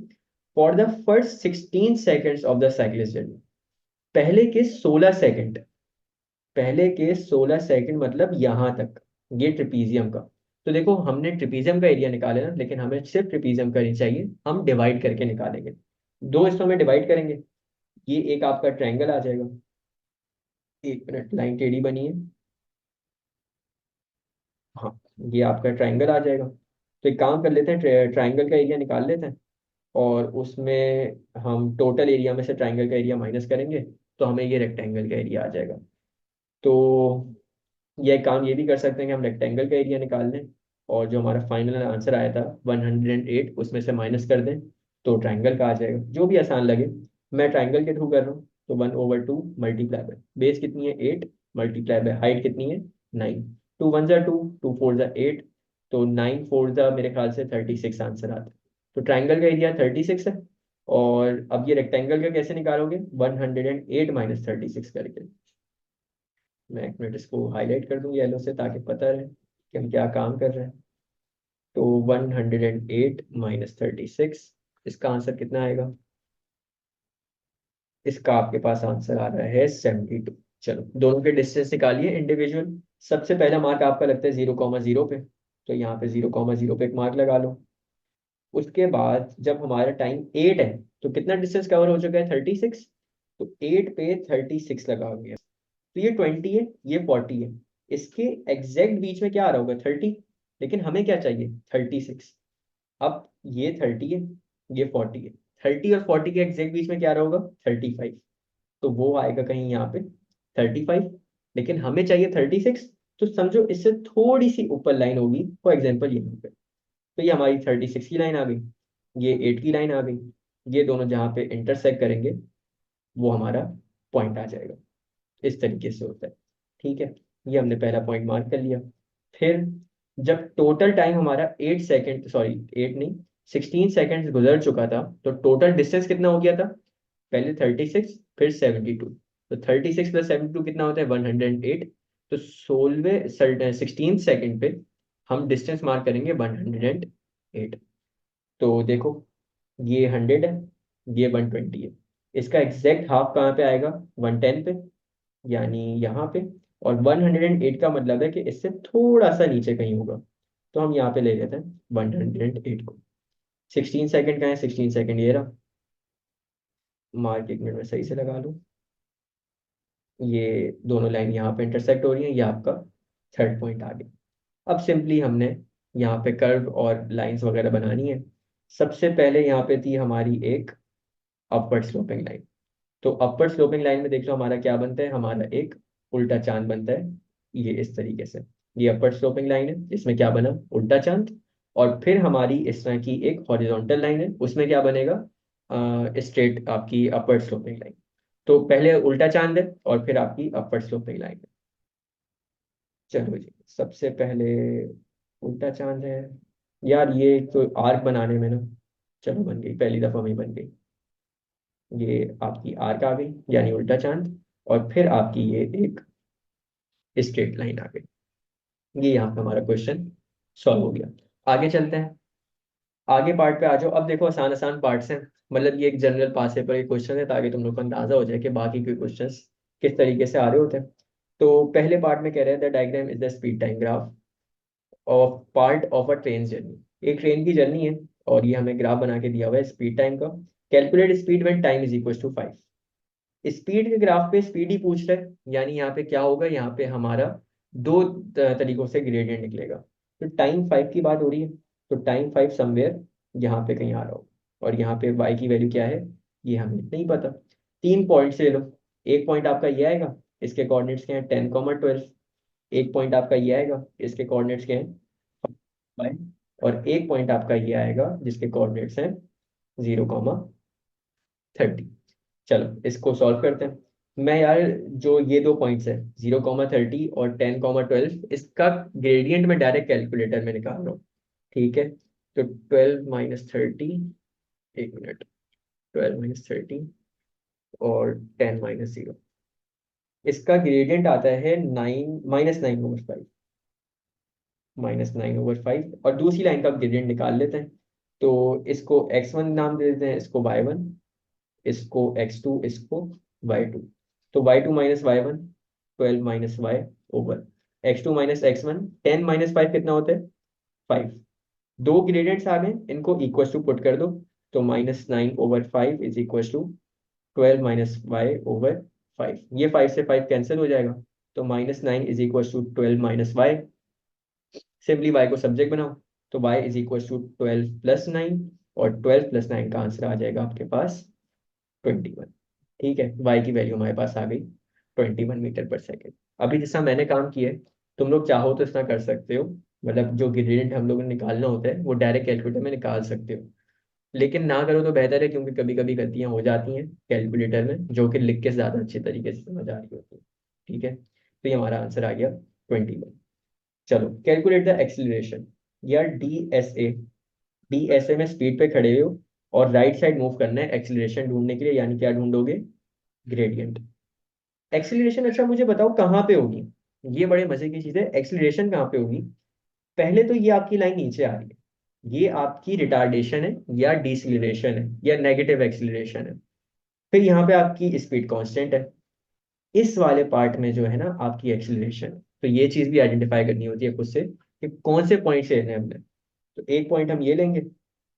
for the first 16 seconds of the cyclist journey. पहले के 16 सेकंड, पहले के 16 सेकंड मतलब यहां तक, ये ट्रिपीजियम का। तो देखो, हमने ट्रिपीजियम का एरिया निकाले ना, लेकिन हमें सिर्फ ट्रिपीजियम का नहीं चाहिए, हम डिवाइड करके निकालेंगे। दो हिस्सों में डिवाइड करेंगे। ये एक आपका ट्रायंगल आ जाएगा। एक मिनट, लाइन टेढ़ी बनी है। हाँ, ये आपका ट्रायंगल आ जाएगा। तो एक काम कर लेते हैं, ट्रायंगल का एरिया निकाल लेते हैं। और उसमें हम टोटल एरिया में से ट्रायंगल का एरिया माइनस करेंगे, तो हमें ये रेक्टेंगल का एरिया आ जाएगा। तो ये काम ये भी कर सकते हैं कि हम रेक्टेंगल का एरिया निकाल लें, और जो हमारा फाइनल आंसर आया था 108, उसमें से माइनस कर दें, तो ट्राइंगल का आ जाएगा। जो भी आसान लगे। मैं ट्राइंगल के थ्रू कर रहा हूँ, तो 1/2 मल्टीप्लाई बाय बेस कितनी है 8, मल्टीप्लाई बाय हाइट कितनी है 9। 2 1 2, 2 4 8, तो 9 4 मेरे ख्याल से 36 आंसर आता है। तो ट्राइंगल का एरिया 36 है। और अब ये रेक्टेंगल का कैसे निकालोगे? 108 माइनस 36 करके। मैं एक मिनट इसको हाईलाइट कर दूं येलो से, ताकि पता रहे कि हम क्या काम कर रहे हैं। तो 108 - 36, इसका आंसर कितना आएगा? इसका आपके पास आंसर आ रहा है 72। चलो, दोनों के डिस्टेंस निकालिए इंडिविजुअल। सबसे पहला मार्क आपका लगता है 0,0 पे, तो यहाँ पे 0,0 पे एक मार्क लगा लो। उसके बाद जब हमारा टाइम 8 है, तो कितना डिस्टेंस कवर हो चुका है? 36। तो 8 पे 36 लगा गया। तो ये 20 है, ये 40 है। इसके एग्जैक्ट बीच में क्या आ रहा होगा? 30। लेकिन हमें क्या चाहिए? 36। अब ये 30 है, ये 40 है। 30 और 40 के एग्जैक्ट बीच में क्या आ रहा होगा? 35। तो वो आएगा कहीं यहाँ पे 35। लेकिन हमें चाहिए 36। तो समझो इससे थोड़ी सी ऊपर लाइन होगी, फॉर एग्जाम्पल यहाँ पे। तो ये हमारी 36 की लाइन आ गई, ये 8 की लाइन आ गई। ये दोनों जहाँ पे इंटरसेक्ट करेंगे, वो हमारा पॉइंट आ जाएगा। इस तरीके से होता है। ठीक है। ये हमने पहला पॉइंट मार्क कर लिया। फिर जब टोटल टाइम हमारा 8 सेकेंड, सॉरी 8 नहीं, 16 सेकेंड गुजर चुका था, तो टोटल डिस्टेंस कितना हो गया था? पहले 36, फिर 72। तो 36 + 72 कितना होता है? 108। तो 16 सेकेंड पे हम डिस्टेंस मार्क करेंगे 108। तो देखो, ये 100 है, ये 120 है। इसका एग्जैक्ट हाफ कहाँ पे आएगा? 110 पे, यानी यहाँ पे। और 108 का मतलब है कि इससे थोड़ा सा नीचे कहीं होगा। तो हम यहाँ पे ले लेते हैं 108 को। 16 सेकेंड का है, 16 सेकेंड ये रहा। मार्क एक मिनट में सही से लगा लूँ। ये दोनों लाइन यहाँ पे इंटरसेक्ट हो रही है, ये आपका थर्ड पॉइंट आ गया। अब सिंपली हमने यहाँ पे कर्व और लाइंस वगैरह बनानी है। सबसे पहले यहाँ पे थी हमारी एक अपवर्ड स्लोपिंग लाइन। तो अपर स्लोपिंग लाइन में देख लो हमारा क्या बनता है, हमारा एक उल्टा चांद बनता है। ये इस तरीके से, ये अपर स्लोपिंग लाइन है, इसमें क्या बना? उल्टा चांद। और फिर हमारी इस तरह की एक हॉरिजॉन्टल लाइन है, उसमें क्या बनेगा? स्ट्रेट आपकी अपर स्लोपिंग लाइन। तो पहले उल्टा चांद है, और फिर आपकी अपर स्लोपिंग लाइन है। चलो जी, सबसे पहले उल्टा चांद है। यार ये तो आर्क बनाने में ना, चलो बन गई, पहली दफा में ही बन गई। ये आपकी आर्क आ गई, यानी उल्टा चांद। और फिर आपकी ये एक स्ट्रेट लाइन आ गई। ये यहाँ पे हमारा क्वेश्चन सॉल्व हो गया। आगे चलते हैं। आगे पार्ट पे आ जाओ। अब देखो, आसान आसान पार्ट्स हैं। मतलब ये एक जनरल पास पेपर के क्वेश्चन है, ताकि तुम लोग को अंदाजा हो जाए कि बाकी के क्वेश्चंस किस तरीके से आ रहे होते हैं। तो पहले पार्ट में कह रहे हैं the diagram is the speed time graph of part of a train journey. एक ट्रेन की जर्नी है और ये हमें ग्राफ बना के दिया हुआ है स्पीड टाइम का। Calculate speed when time is equal to 5। Speed के ग्राफ पे स्पीड ही पूछ रहा है, यानी यहाँ पे क्या होगा, यहाँ पे हमारा दो तरीकों से ग्रेडियंट निकलेगा। तो टाइम 5 की बात हो रही है, तो टाइम 5 समवेयर यहाँ पे कहीं आ रहा हो, और यहाँ पे y की वैल्यू क्या है ये हमें नहीं पता। 3 पॉइंट से ले लो। एक पॉइंट आपका ये आएगा, इसके कोऑर्डिनेट्स क्या है 10, 12। एक पॉइंट आपका ये आएगा, इसके कोऑर्डिनेट्स क्या है 5। और एक पॉइंट आपका ये आएगा जिसके कोऑर्डिनेट्स हैं 0, 30। चलो इसको सॉल्व करते हैं। मैं यार जो ये दो पॉइंट्स है 0, 30 और 10, 12, इसका ग्रेडियंट में डायरेक्ट कैलकुलेटर में निकाल रहा हूँ। ठीक है, तो 12 - 30, 1 मिनट, 12 - 30 और 10 - 0, इसका ग्रेडियंट आता है 9 - 9/5, -9/5। और दूसरी लाइन का ग्रेडियंट निकाल लेते हैं। तो इसको x1 नाम दे देते हैं, इसको y1, इसको x2, इसको y2। तो y2 - y1, 12 - y/, x2 - x1, 10 - 5 कितना होता है 5। दो ग्रेडियंट्स आ गए, इनको इक्वल टू पुट कर दो। तो -9/5 इज इक्वल टू 12 - y/5। ये 5 से 5 कैंसिल हो जाएगा, तो -9 is equal to 12 - y। Simply y को सब्जेक्ट बनाओ, तो y इज इक्वल टू 12 + 9, और 12 + 9 का आंसर आ जाएगा आपके पास 21। ठीक है, y की वैल्यू हमारे पास आ गई 21 मीटर पर सेकेंड। अभी जैसा मैंने काम किया है, तुम लोग चाहो तो इतना कर सकते हो। मतलब जो ग्रेडियंट हम लोगों ने निकालना होता है वो डायरेक्ट कैलकुलेटर में निकाल सकते हो, लेकिन ना करो तो बेहतर है, क्योंकि कभी कभी गलतियां हो जाती हैं कैलकुलेटर में जो कि लिख के ज़्यादा अच्छे तरीके से समझ आ रही होती है। ठीक है, तो ये हमारा आंसर आ गया 21। चलो कैलकुलेट द एक्सीलरेशन। या डी एस ए में स्पीड पे खड़े हो और राइट साइड मूव करना है एक्सीलरेशन ढूंढने के लिए, यानी क्या ढूंढोगे, ग्रेडियंट। एक्सीलरेशन अच्छा मुझे बताओ कहाँ पे होगी। ये बड़े मजे की चीज है, एक्सीलरेशन कहाँ पे होगी। पहले तो ये आपकी लाइन नीचे आ रही है, ये आपकी रिटार्डेशन है या डिसलिरेशन है या नेगेटिव एक्सीलरेशन है। फिर यहाँ पे आपकी स्पीड कांस्टेंट है, इस वाले पार्ट में जो है ना आपकी एक्सीलरेशन है। तो ये चीज भी आइडेंटिफाई करनी होती है खुद से कि कौन से पॉइंट से लेना है हमने। तो एक पॉइंट हम ये लेंगे,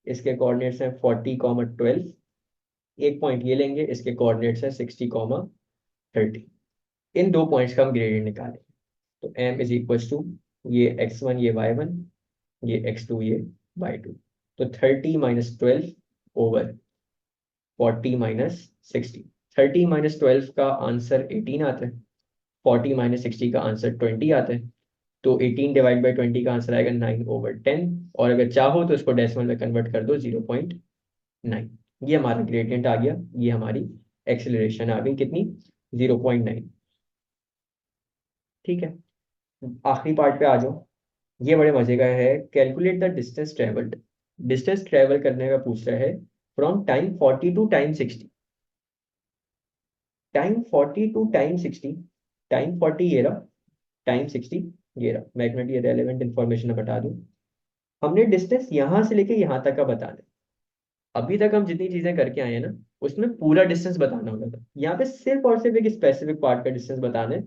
इसके कोऑर्डिनेट्स हैं 40, 12। एक पॉइंट ये लेंगे, इसके कोऑर्डिनेट्स हैं 60, 30। इन दो पॉइंट्स का हम ग्रेडियंट निकालें। तो m इज इक्वल टू ये x1 ये y1, ये x2 ये y2। तो 30 - 12/40 - 60। 30 - 12 का आंसर 18 आता है, 40 - 60 का आंसर 20 आता है। तो 18 ÷ 20 का आंसर आएगा 9/10। और अगर चाहो तो इसको डेसिमल में कन्वर्ट कर दो 0.9। ये हमारा ग्रेडियंट आ गया, ये हमारी एक्सेलरेशन आ गई कितनी, 0.9। ठीक है, आखिरी पार्ट पे आ जाओ। ये बड़े मजे का है, calculate the distance travelled. Distance travel करने का पूछ रहा है from time 40 to time 60। Time 40 to time 60। Time 40 ये रहा, टाइम 60 ये रहा। मैं एक मिनट ये रेलेवेंट इन्फॉर्मेशन बता दूं। हमने डिस्टेंस यहाँ से लेके यहाँ तक का बताना है। अभी तक हम जितनी चीजें करके आए हैं ना, उसमें पूरा डिस्टेंस बताना होता था। यहाँ पे सिर्फ और सिर्फ एक स्पेसिफिक पार्ट का डिस्टेंस बताना है,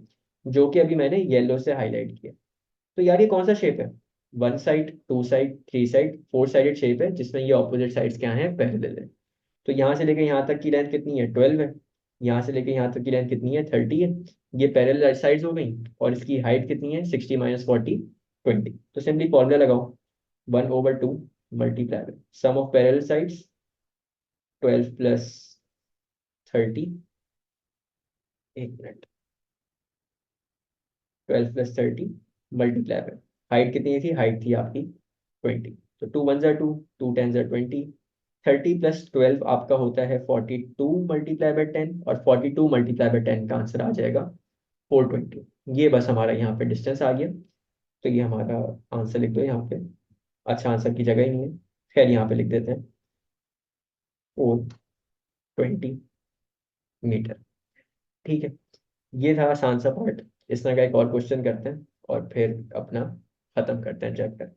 जो कि अभी मैंने येलो से हाईलाइट किया। तो यार ये कौन सा शेप है, 1 side, 2 side, 3 side, 4 sided shape है, जिसमें ये ऑपोजिट साइड्स क्या हैं, पैरेलल है। तो यहाँ से लेके यहाँ तक की लेंथ कितनी है 12 है, यहाँ से लेके यहाँ तक की लेंथ कितनी है 30 है। ये पैरेलल साइड्स हो गई, और इसकी हाइट कितनी है 60 - 40, 20। तो सिंपली फॉर्मूला लगाओ, 1/2 multiply sum of parallel sides 12 + 30। 1 minute, 12 + 30 multiply by height कितनी थी, हाइट थी आपकी 20। तो 2 × 1 = 2, 2 × 10 = 20। 30 + 12 आपका होता है 42 मल्टीप्लाई बाय 10, और 42 मल्टीप्लाई बाय 10 का आंसर आ जाएगा 420। ये बस हमारा यहाँ पे डिस्टेंस आ गया। तो ये हमारा आंसर लिख दो यहाँ पे। अच्छा आंसर की जगह ही नहीं है, खैर यहाँ पे लिख देते हैं 420 मीटर। ठीक है, ये था आसान सा पार्ट। इस तरह का एक और क्वेश्चन करते हैं और फिर अपना खत्म करते हैं चैप्टर।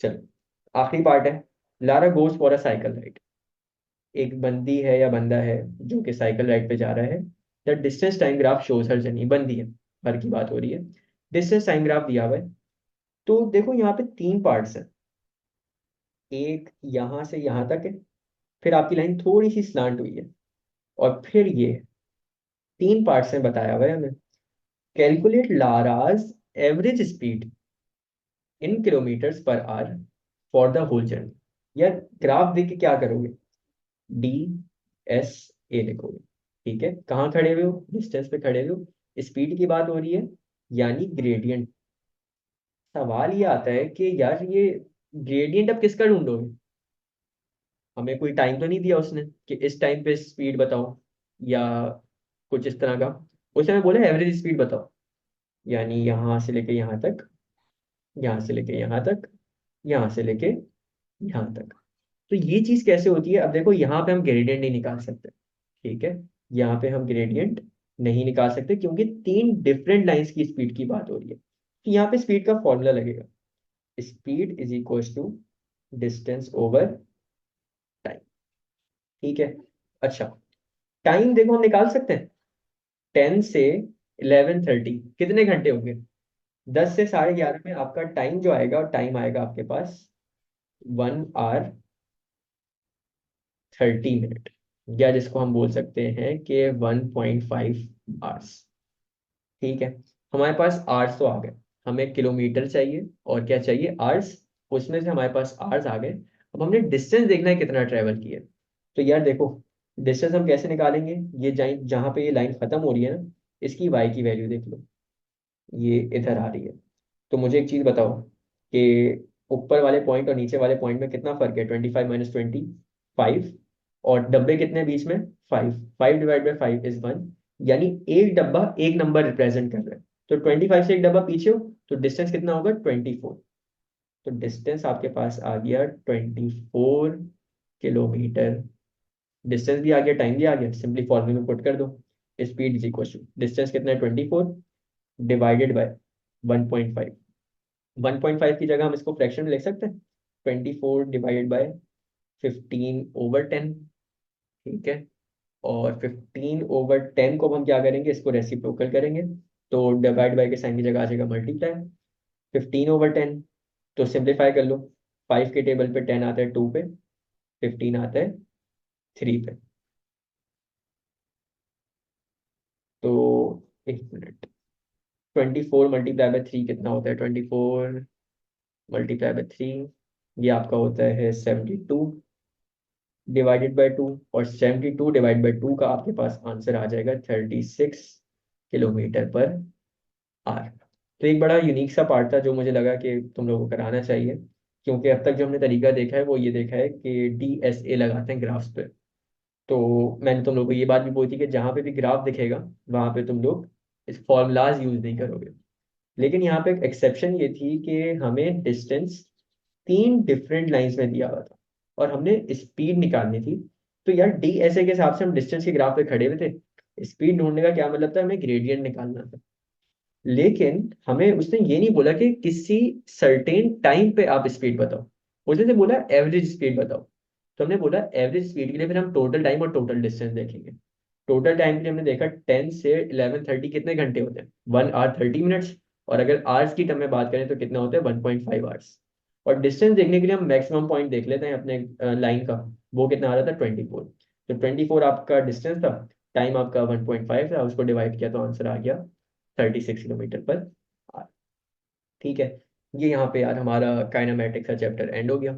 चलो आखिरी पार्ट है, Lara goes for a cycle ride. एक बंदी है या बंदा है जो कि साइकिल राइड पे जा रहा है। The distance time graph shows her journey, बंदी है, हर की बात हो रही है। डिस्टेंस टाइम ग्राफ दिया हुआ है। तो देखो यहाँ पे 3 पार्ट्स हैं। एक यहाँ से यहाँ तक है, फिर आपकी लाइन थोड़ी सी स्लांट हुई है, और फिर ये 3 पार्ट्स में बताया हुआ है हमें। कैलकुलेट लाराज average speed in kilometres per hour for the whole journey. यार ग्राफ देख के क्या करोगे, डी एस ए लिखोगे। ठीक है, कहाँ खड़े हुए हो, डिस्टेंस पे खड़े हुए हो, स्पीड की बात हो रही है, यानी ग्रेडियंट। सवाल ये आता है कि यार ये ग्रेडियंट अब किसका ढूंढोगे, हमें कोई टाइम तो नहीं दिया उसने कि इस टाइम पे स्पीड बताओ, या कुछ इस तरह का। उसने हमें बोला एवरेज स्पीड बताओ, यानी यहाँ से लेके यहाँ तक, यहाँ से लेके यहाँ तक, यहाँ से लेके यहाँ तक। तो ये चीज कैसे होती है, अब देखो यहाँ पे हम ग्रेडियंट नहीं निकाल सकते। ठीक है, यहाँ पे हम ग्रेडियंट नहीं निकाल सकते क्योंकि 3 डिफरेंट लाइंस की स्पीड की बात हो रही है। तो यहाँ पे स्पीड का फॉर्मूला लगेगा, speed is equal to distance over time. ठीक है, अच्छा, टाइम देखो हम निकाल सकते हैं। 10 से 11:30 कितने घंटे होंगे, 10 से 11:30 में आपका टाइम जो आएगा, टाइम आएगा आपके पास 1 hour 30 minute, या जिसको हम बोल सकते हैं कि 1.5 hours। ठीक है, हमारे पास आवर्स तो आ गए, हमें किलोमीटर चाहिए और क्या चाहिए, आवर्स। उसमें से हमारे पास आवर्स आ गए। अब हमने डिस्टेंस देखना है कितना ट्रेवल किया है। तो यार देखो, डिस्टेंस हम कैसे निकालेंगे, ये जहाँ पे ये लाइन खत्म हो रही है ना, इसकी वाई की वैल्यू देख लो, ये इधर आ रही है। तो मुझे एक चीज बताओ कि ऊपर वाले पॉइंट और नीचे वाले पॉइंट में कितना फर्क है, 25 - 25 5। और डब्बे कितने हैं बीच में, 5। 5/5 इज 1, यानी एक डब्बा एक नंबर रिप्रेजेंट कर रहा है। तो 25 से एक डब्बा पीछे हो तो डिस्टेंस कितना होगा, 24। तो डिस्टेंस आपके पास आ गया 24 किलोमीटर। डिस्टेंस भी आ गया, टाइम भी आ गया, सिंपली फॉर्मूले में पुट कर दो। Speed is equal to distance कितना है, 24 डिवाइडेड बाय 1.5। 1.5 की जगह हम इसको फ्रैक्शन में लिख सकते हैं, 24/15/10। ठीक है, और 15/10 को हम क्या करेंगे, इसको रेसिप्रोकल करेंगे। तो डिवाइड बाय के साइन की जगह आ जाएगा मल्टीप्लाई। 15/10, तो सिंप्लीफाई कर लो। 5 के टेबल पे 10 आता है 2 पे, 15 आता है 3 पे। तो एक मिनट, 24 × 3 कितना होता है, 24 × 3 ये आपका होता है 72 डिवाइडेड बाई 2। और 72 डिवाइड बाई 2 का आपके पास आंसर आ जाएगा 36 किलोमीटर पर आवर। तो एक बड़ा यूनिक सा पार्ट था जो मुझे लगा कि तुम लोगों को कराना चाहिए, क्योंकि अब तक जो हमने तरीका देखा है वो ये देखा है कि DSA लगाते हैं ग्राफ्स पे। तो मैंने तुम लोगों को ये बात भी बोली थी कि जहाँ पे भी ग्राफ दिखेगा वहां पे तुम लोग इस फॉर्मूलाज यूज नहीं करोगे। लेकिन यहाँ पे एक एक्सेप्शन ये थी कि हमें डिस्टेंस 3 डिफरेंट लाइंस में दिया हुआ था और हमने स्पीड निकालनी थी। तो यार DSA के हिसाब से हम डिस्टेंस के ग्राफ पे खड़े हुए थे, स्पीड ढूंढने का क्या मतलब था, हमें ग्रेडियंट निकालना था। लेकिन हमें उसने ये नहीं बोला कि किसी सर्टेन टाइम पे आप स्पीड बताओ, उसने तो बोला एवरेज स्पीड बताओ। तो हमने बोला एवरेज स्पीड के लिए फिर हम टोटल टाइम और टोटल डिस्टेंस देखेंगे। टोटल टाइम के लिए हमने देखा 10 से 11:30 कितने घंटे होते हैं, 1 hour 30 minutes। और अगर आवर्स की टर्म में बात करें तो कितना होता है, 1.5 hours। और डिस्टेंस देखने के लिए हम मैक्सिमम पॉइंट देख लेते हैं अपने लाइन का, वो कितना आ रहा था, 24। तो 24 आपका डिस्टेंस था, टाइम आपका 1.5 था, उसको डिवाइड किया तो आंसर आ गया 36 किलोमीटर पर आवर। ठीक है, ये यहाँ पे यार हमारा काइनेमेटिक्स का चैप्टर एंड हो गया।